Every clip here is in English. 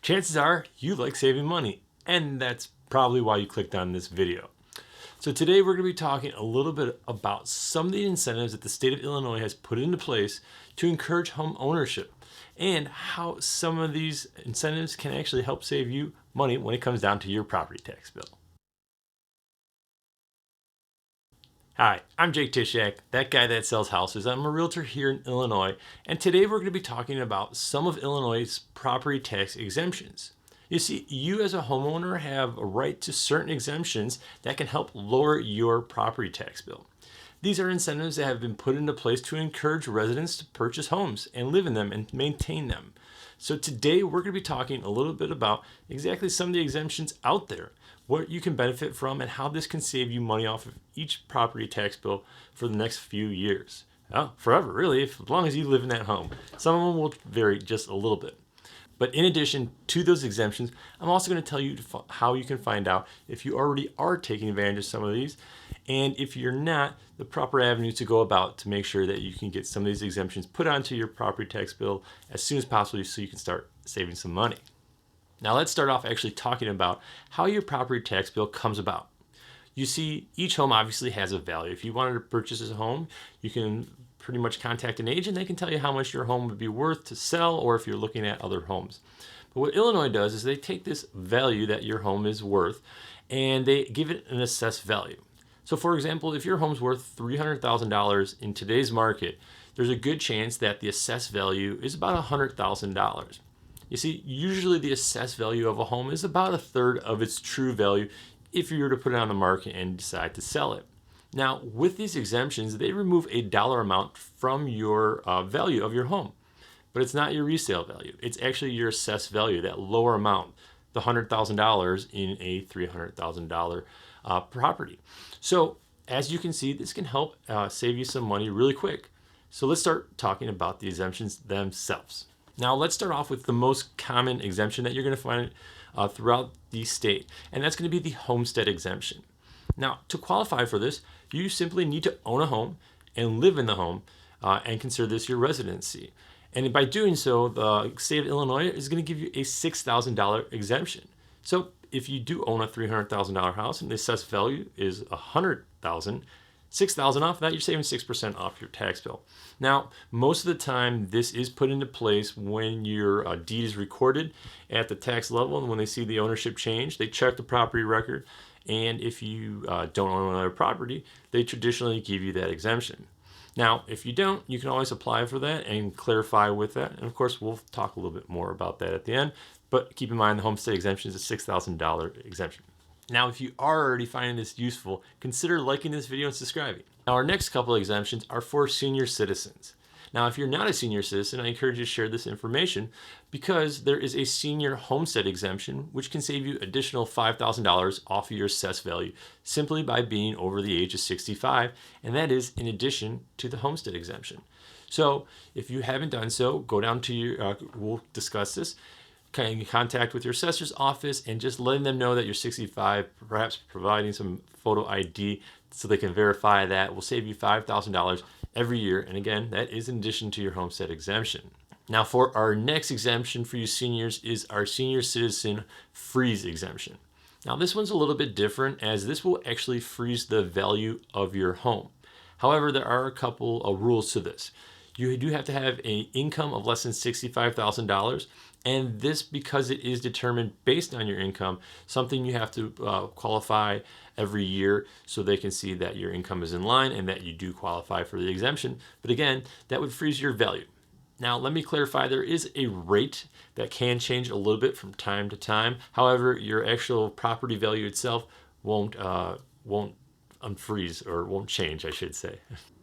chances are you like saving money, and that's probably why you clicked on this video. So today we're going to be talking a little bit about some of the incentives that the state of Illinois has put into place to encourage home ownership and how some of these incentives can actually help save you money when it comes down to your property tax bill. Hi, I'm Jake Tysiak, that guy that sells houses. I'm a realtor here in Illinois, and today we're going to be talking about some of Illinois' property tax exemptions. You see, you as a homeowner have a right to certain exemptions that can help lower your property tax bill. These are incentives that have been put into place to encourage residents to purchase homes and live in them and maintain them. So today we're going to be talking a little bit about exactly some of the exemptions out there, what you can benefit from, and how this can save you money off of each property tax bill for the next few years. Oh, forever, really, as long as you live in that home. Some of them will vary just a little bit. But in addition to those exemptions, I'm also going to tell you how you can find out if you already are taking advantage of some of these, and if you're not, the proper avenues to go about to make sure that you can get some of these exemptions put onto your property tax bill as soon as possible so you can start saving some money. Now let's start off actually talking about how your property tax bill comes about. You see, each home obviously has a value. If you wanted to purchase a home, you can pretty much contact an agent. They can tell you how much your home would be worth to sell, or if you're looking at other homes. But what Illinois does is they take this value that your home is worth and they give it an assessed value. So for example, if your home's worth $300,000 in today's market, there's a good chance that the assessed value is about $100,000. You see, usually the assessed value of a home is about a third of its true value if you were to put it on the market and decide to sell it. Now, with these exemptions, they remove a dollar amount from your value of your home, but it's not your resale value. It's actually your assessed value, that lower amount, the $100,000 in a $300,000 property. So as you can see, this can help save you some money really quick. So let's start talking about the exemptions themselves. Now let's start off with the most common exemption that you're going to find throughout the state, and that's going to be the Homestead exemption. Now, to qualify for this, you simply need to own a home and live in the home and consider this your residency. And by doing so, the state of Illinois is going to give you a $6,000 exemption. So if you do own a $300,000 house and the assessed value is $100,000, $6,000 off that, you're saving 6% off your tax bill. Now, most of the time, this is put into place when your deed is recorded at the tax level, and when they see the ownership change, they check the property record, and if you don't own another property, they traditionally give you that exemption. Now, if you don't, you can always apply for that and clarify with that, and of course, we'll talk a little bit more about that at the end, but keep in mind the homestead exemption is a $6,000 exemption. Now, if you are already finding this useful, consider liking this video and subscribing. Now, our next couple of exemptions are for senior citizens. Now, if you're not a senior citizen, I encourage you to share this information because there is a senior homestead exemption, which can save you additional $5,000 off of your assessed value simply by being over the age of 65, and that is in addition to the homestead exemption. So if you haven't done so, go down to your, we'll discuss this, contact with your assessor's office and just letting them know that you're 65, perhaps providing some photo ID so they can verify that will save you $5,000 every year. And again, that is in addition to your homestead exemption. Now for our next exemption for you seniors is our senior citizen freeze exemption. Now this one's a little bit different as this will actually freeze the value of your home. However, there are a couple of rules to this. You do have to have an income of less than $65,000, and this because it is determined based on your income, something you have to qualify every year so they can see that your income is in line and that you do qualify for the exemption. But again, that would freeze your value. Now, let me clarify, there is a rate that can change a little bit from time to time. However, your actual property value itself won't unfreeze, or won't change, I should say.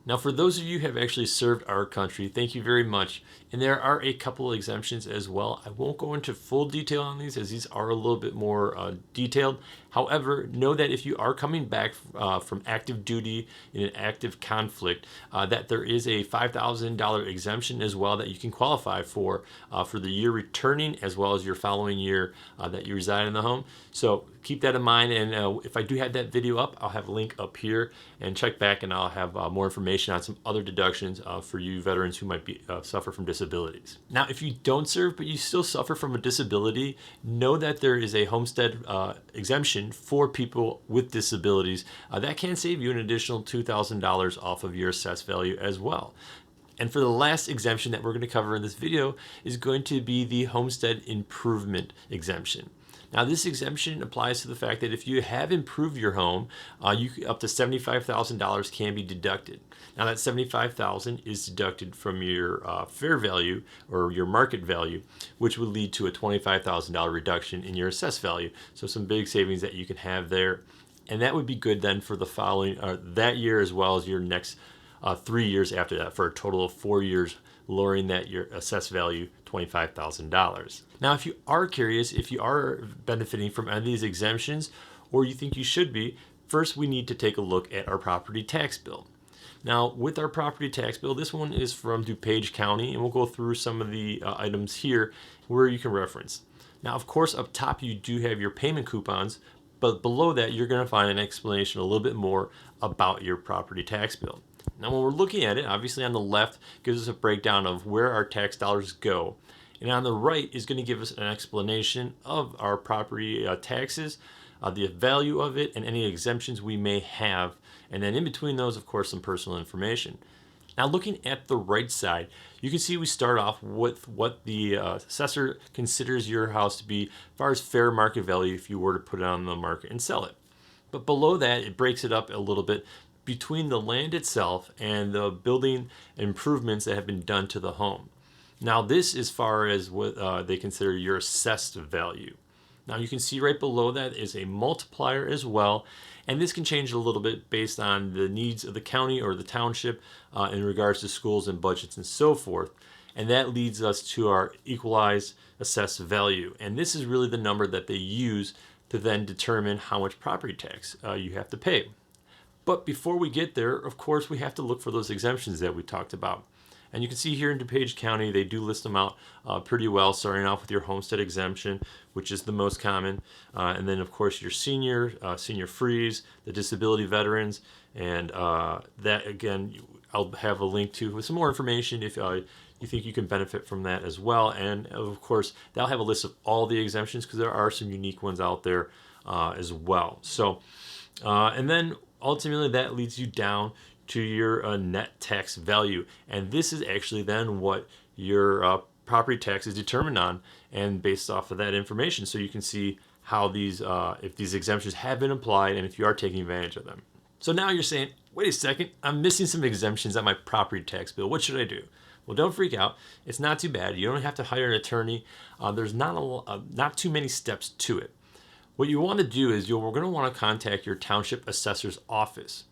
Now, for those of you who have actually served our country, thank you very much. And there are a couple of exemptions as well. I won't go into full detail on these as these are a little bit more detailed. However, know that if you are coming back from active duty in an active conflict, that there is a $5,000 exemption as well that you can qualify for the year returning as well as your following year that you reside in the home. So keep that in mind, and if I do have that video up, I'll have a link up here, and check back and I'll have more information on some other deductions for you veterans who might be suffer from disabilities. disabilities. Now, if you don't serve but you still suffer from a disability, know that there is a homestead exemption for people with disabilities. That can save you an additional $2,000 off of your assessed value as well. And for the last exemption that we're going to cover in this video is going to be the homestead improvement exemption. Now, this exemption applies to the fact that if you have improved your home, up to $75,000 can be deducted. Now, that $75,000 is deducted from your fair value or your market value, which would lead to a $25,000 reduction in your assessed value. So some big savings that you can have there. And that would be good then for the following, that year as well as your next 3 years after that, for a total of 4 years, lowering that your assessed value $25,000. Now, if you are curious, if you are benefiting from any of these exemptions, or you think you should be, first we need to take a look at our property tax bill. Now, with our property tax bill, this one is from DuPage County, and we'll go through some of the items here where you can reference. Now, of course, up top you do have your payment coupons, but below that you're going to find an explanation a little bit more about your property tax bill. Now, when we're looking at it, obviously on the left gives us a breakdown of where our tax dollars go. And on the right is going to give us an explanation of our property taxes, the value of it, and any exemptions we may have. And then in between those, of course, some personal information. Now, looking at the right side, you can see we start off with what the assessor considers your house to be as far as fair market value if you were to put it on the market and sell it. But below that, it breaks it up a little bit between the land itself and the building improvements that have been done to the home. Now, this as far as what they consider your assessed value. Now, you can see right below that is a multiplier as well, and this can change a little bit based on the needs of the county or the township in regards to schools and budgets and so forth. And that leads us to our equalized assessed value. And this is really the number that they use to then determine how much property tax you have to pay. But before we get there, of course, we have to look for those exemptions that we talked about. And you can see here in DuPage County, they do list them out pretty well, starting off with your homestead exemption, which is the most common. And then, of course, your senior freeze, the disability veterans, and that, again, I'll have a link to with some more information if you think you can benefit from that as well. And, of course, they'll have a list of all the exemptions because there are some unique ones out there as well. So, and then ultimately that leads you down to your net tax value, and this is actually then what your property tax is determined on, and based off of that information, so you can see how these if these exemptions have been applied and if you are taking advantage of them. So now you're saying, wait a second, I'm missing some exemptions on my property tax bill. What should I do? Well, don't freak out. It's not too bad. You don't have to hire an attorney. There's not too many steps to it. What you want to do is we're going to want to contact your township assessor's office.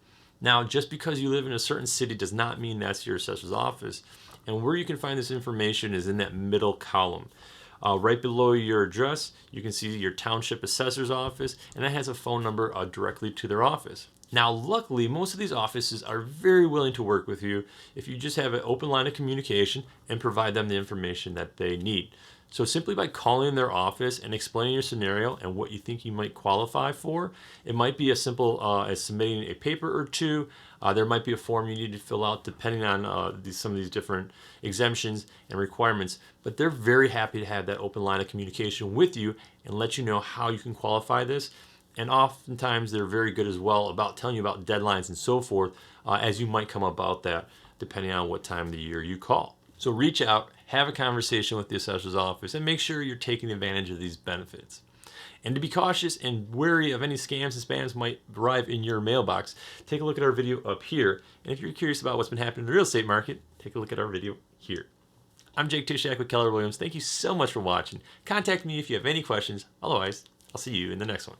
Now, just because you live in a certain city does not mean that's your assessor's office. And where you can find this information is in that middle column. Right below your address, you can see your township assessor's office, and that has a phone number directly to their office. Now, luckily, most of these offices are very willing to work with you if you just have an open line of communication and provide them the information that they need. So simply by calling their office and explaining your scenario and what you think you might qualify for, it might be as simple as submitting a paper or two. There might be a form you need to fill out depending on some of these different exemptions and requirements. But they're very happy to have that open line of communication with you and let you know how you can qualify this. And oftentimes they're very good as well about telling you about deadlines and so forth as you might come about that depending on what time of the year you call. So reach out, have a conversation with the assessor's office, and make sure you're taking advantage of these benefits. And to be cautious and wary of any scams and spams might arrive in your mailbox, take a look at our video up here. And if you're curious about what's been happening in the real estate market, take a look at our video here. I'm Jake Tysiak with Keller Williams. Thank you so much for watching. Contact me if you have any questions. Otherwise, I'll see you in the next one.